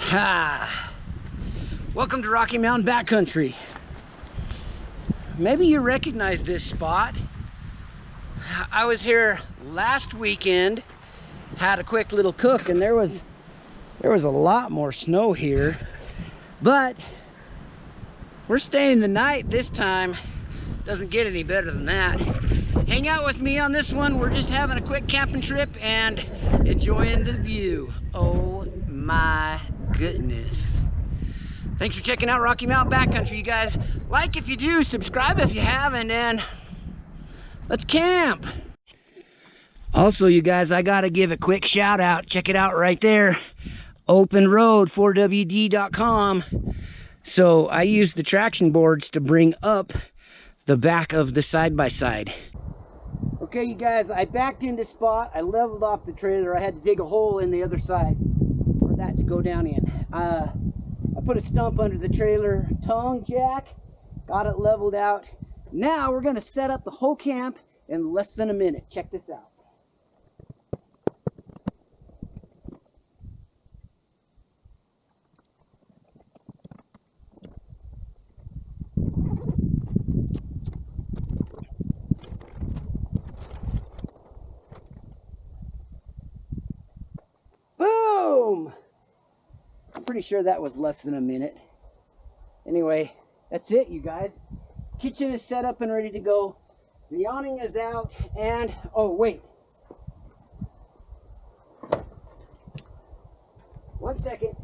Ha! Welcome to Rocky Mountain Backcountry. Maybe you recognize this spot. I was here last weekend, had a quick little cook, and there was a lot more snow here, but we're staying the night this time. Doesn't get any better than that. Hang out with me on this one. We're just having a quick camping trip and enjoying the view. Oh my goodness. Thanks for checking out Rocky Mountain Backcountry, you guys. Like if you do, subscribe if you haven't, and let's camp. Also, you guys, I gotta give a quick shout out. Check it out right there. Open Road 4WD.com. So I use the traction boards to bring up the back of the side-by-side. Okay, you guys, I backed into spot. I leveled off the trailer. I had to dig a hole in the other side for that to go down in. I put a stump under the trailer tongue jack, got it leveled out. Now we're gonna set up the whole camp in less than a minute. Check this out. Boom! I'm pretty sure that was less than a minute. Anyway, that's it, you guys. Kitchen is set up and ready to go. The awning is out, and oh wait. 1 second.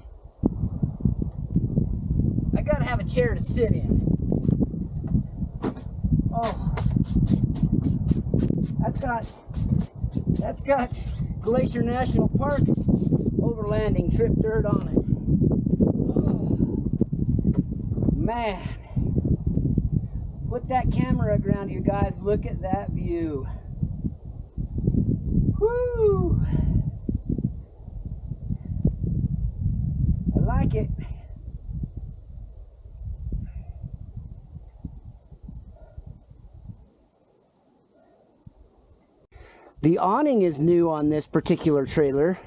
I gotta have a chair to sit in. Oh, that's got Glacier National Park overlanding trip dirt on it. Oh, man. Flip that camera around, you guys. Look at that view. Whoo! I like it. The awning is new on this particular trailer,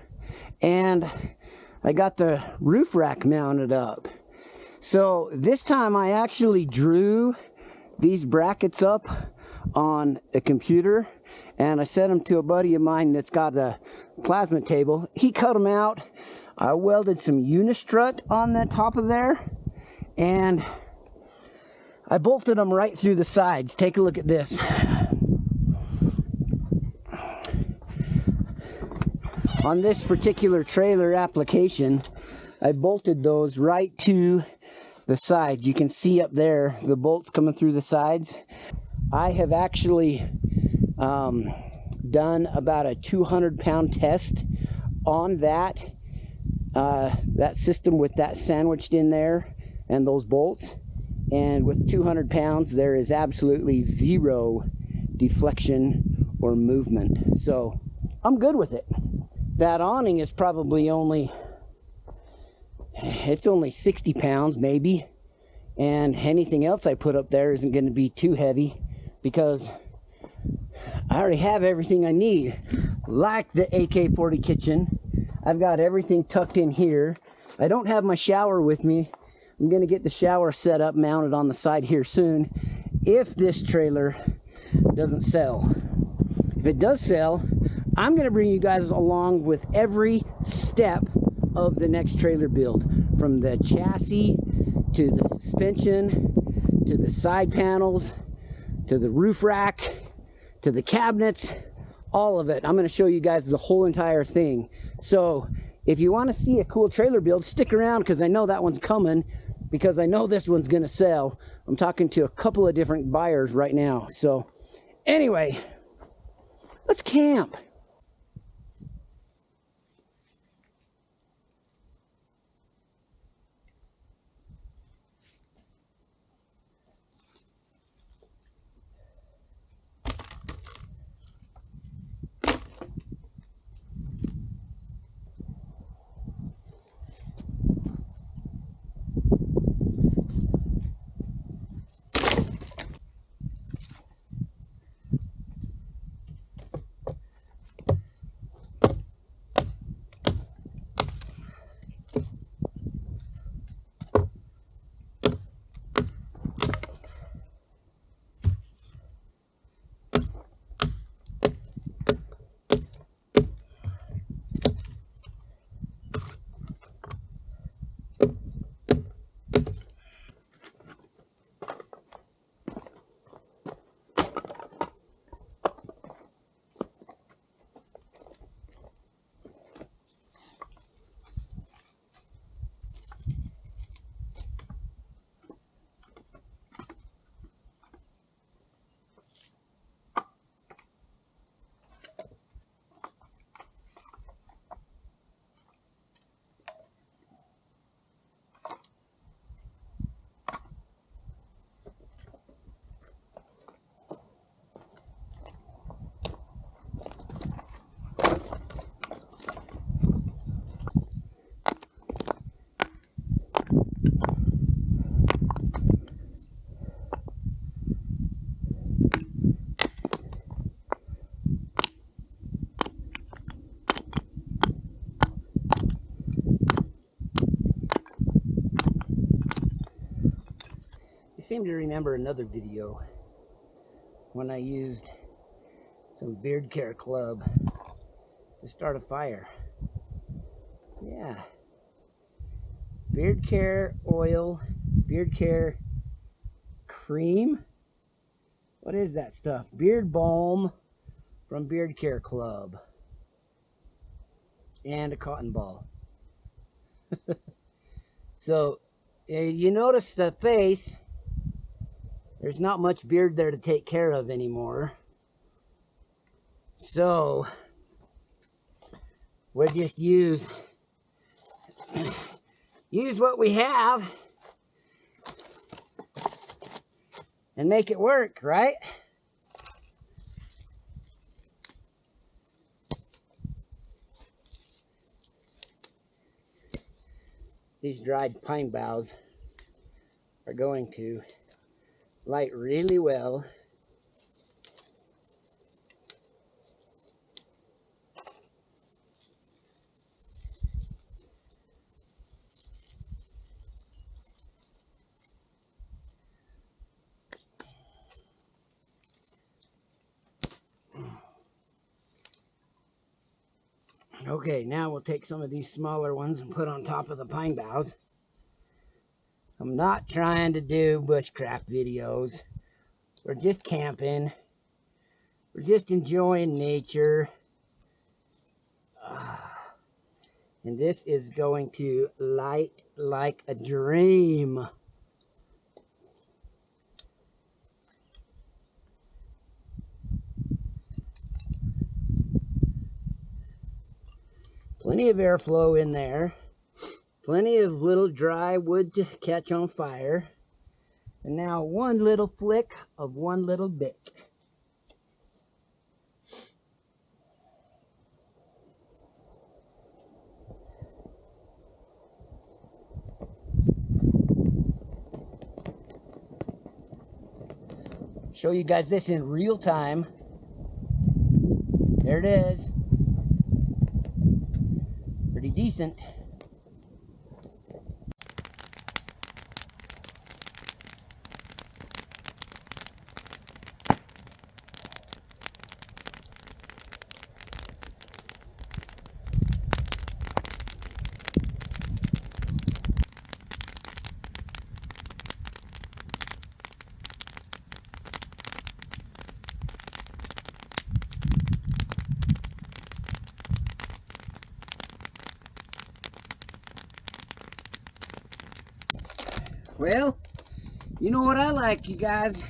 and I got the roof rack mounted up. So this time I actually drew these brackets up on a computer, and I set them to a buddy of mine that's got a plasma table. He cut them out. I welded some unistrut on the top of there, and I bolted them right through the sides. Take a look at this. On this particular trailer application, I bolted those right to the sides. You can see up there the bolts coming through the sides. I have actually done about a 200-pound test on that system with that sandwiched in there and those bolts. And with 200 pounds, there is absolutely zero deflection or movement. So I'm good with it. That awning is probably only 60 pounds maybe, and anything else I put up there isn't going to be too heavy because I already have everything I need. Like the AK-40 kitchen, I've got everything tucked in here. I don't have my shower with me. I'm going to get the shower set up, mounted on the side here soon, if this trailer doesn't sell. If it does sell, I'm going to bring you guys along with every step of the next trailer build, from the chassis to the suspension to the side panels to the roof rack to the cabinets, all of it. I'm going to show you guys the whole entire thing. So if you want to see a cool trailer build, stick around, because I know that one's coming, because I know this one's going to sell. I'm talking to a couple of different buyers right now. So anyway, let's camp. seem to remember another video when I used some beard care club to start a fire. Yeah. Beard care oil, beard care cream. What is that stuff? Beard balm from Beard Care Club. And a cotton ball. So, you notice the face. There's not much beard there to take care of anymore. So, we'll just use what we have and make it work, right? These dried pine boughs are going to light really well. Okay, now we'll take some of these smaller ones and put on top of the pine boughs. I'm not trying to do bushcraft videos. We're just camping. We're just enjoying nature. And this is going to light like a dream. Plenty of airflow in there. Plenty of little dry wood to catch on fire. And now one little flick of one little bic. Show you guys this in real time. There it is. Pretty decent. Well, you know what I like, you guys?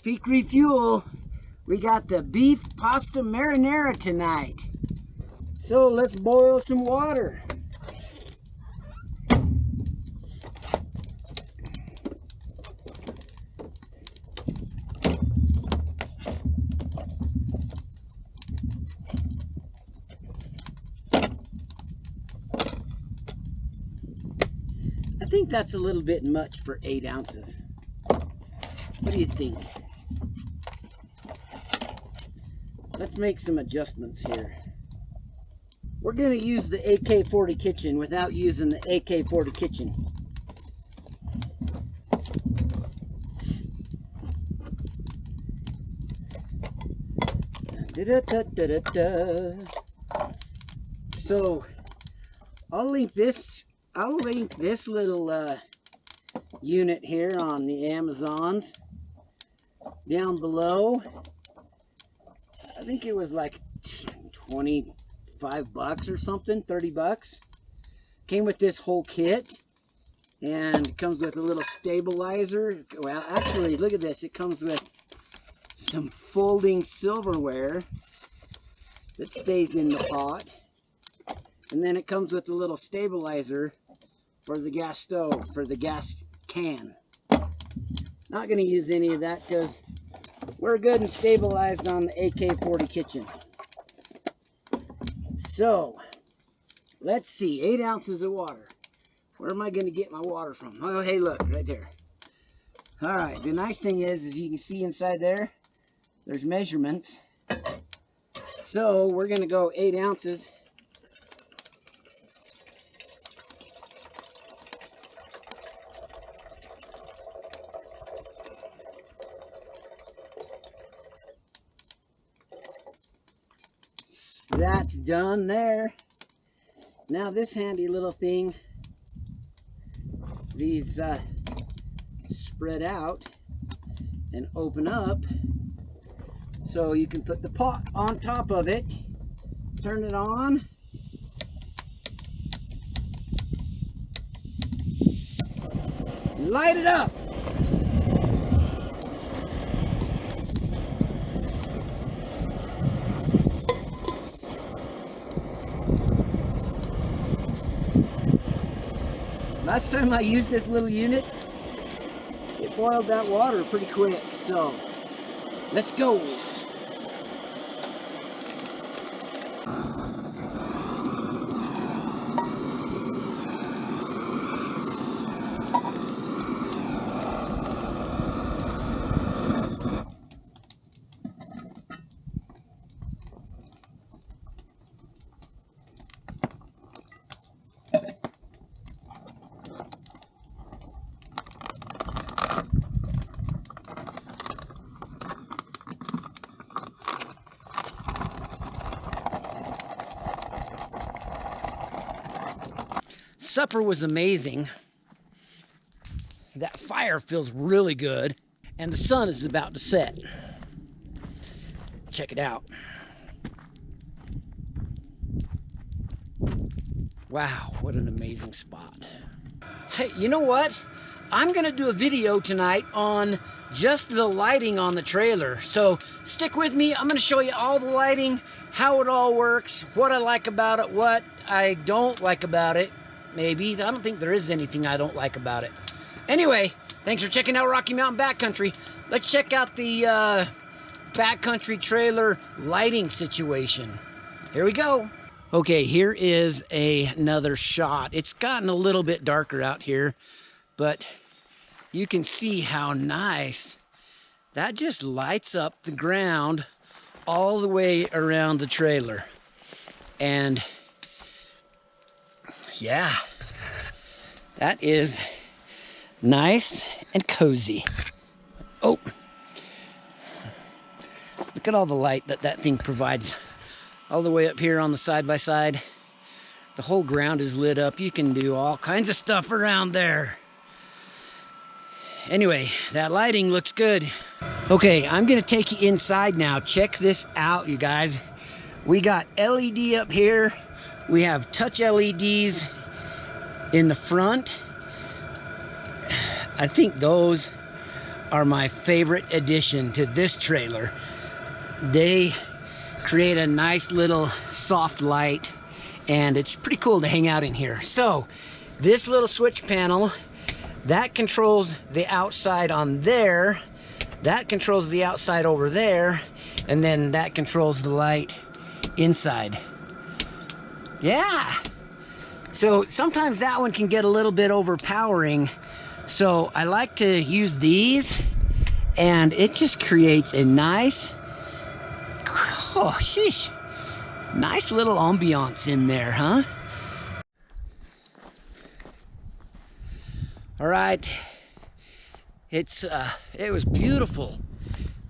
Peak Refuel. We got the beef pasta marinara tonight. So let's boil some water. I think that's a little bit much for 8 ounces. What do you think? Let's make some adjustments here. We're going to use the AK-40 kitchen without using the AK-40 kitchen. So I'll link this little unit here on the Amazons down below. I think it was like 25 bucks or something, 30 bucks. Came with this whole kit, and it comes with a little stabilizer. Well, actually, look at this. It comes with some folding silverware that stays in the pot. And then it comes with a little stabilizer for the gas stove, for the gas can. Not going to use any of that because we're good and stabilized on the AK-40 kitchen. So, let's see, 8 ounces of water. Where am I going to get my water from? Oh, hey, look, right there. All right, the nice thing is you can see inside there, there's measurements. So, we're going to go 8 ounces. That's done there. Now this handy little thing, these spread out and open up so you can put the pot on top of it, turn it on, light it up. Last time I used this little unit, it boiled that water pretty quick, so let's go. Supper was amazing. That fire feels really good, and the sun is about to set. Check it out. Wow, what an amazing spot. Hey, you know what? I'm gonna do a video tonight on just the lighting on the trailer. So stick with me. I'm gonna show you all the lighting, how it all works, what I like about it, what I don't like about it. Maybe. I don't think there is anything I don't like about it. Anyway, thanks for checking out Rocky Mountain Backcountry. Let's check out the backcountry trailer lighting situation. Here we go. Okay, here is another shot. It's gotten a little bit darker out here, but you can see how nice that just lights up the ground all the way around the trailer. And yeah, that is nice and cozy. Oh, look at all the light that thing provides. All the way up here on the side-by-side. The whole ground is lit up. You can do all kinds of stuff around there. Anyway, that lighting looks good. Okay, I'm gonna take you inside now. Check this out, you guys. We got LED up here. We have touch LEDs in the front. I think those are my favorite addition to this trailer. They create a nice little soft light, and it's pretty cool to hang out in here. So this little switch panel, that controls the outside on there, that controls the outside over there, and then that controls the light inside. Yeah, so sometimes that one can get a little bit overpowering, so I like to use these, and it just creates a nice, oh sheesh, nice little ambiance in there, huh? All right, it was beautiful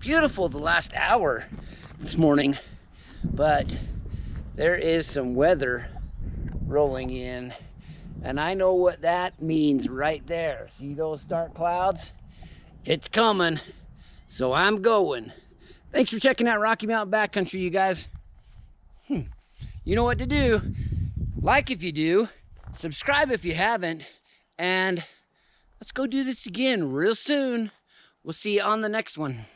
the last hour this morning, but there is some weather rolling in, and I know what that means right there. See those dark clouds? It's coming, so I'm going. Thanks for checking out Rocky Mountain Backcountry, you guys. You know what to do. Like if you do, subscribe if you haven't, and let's go do this again real soon. We'll see you on the next one.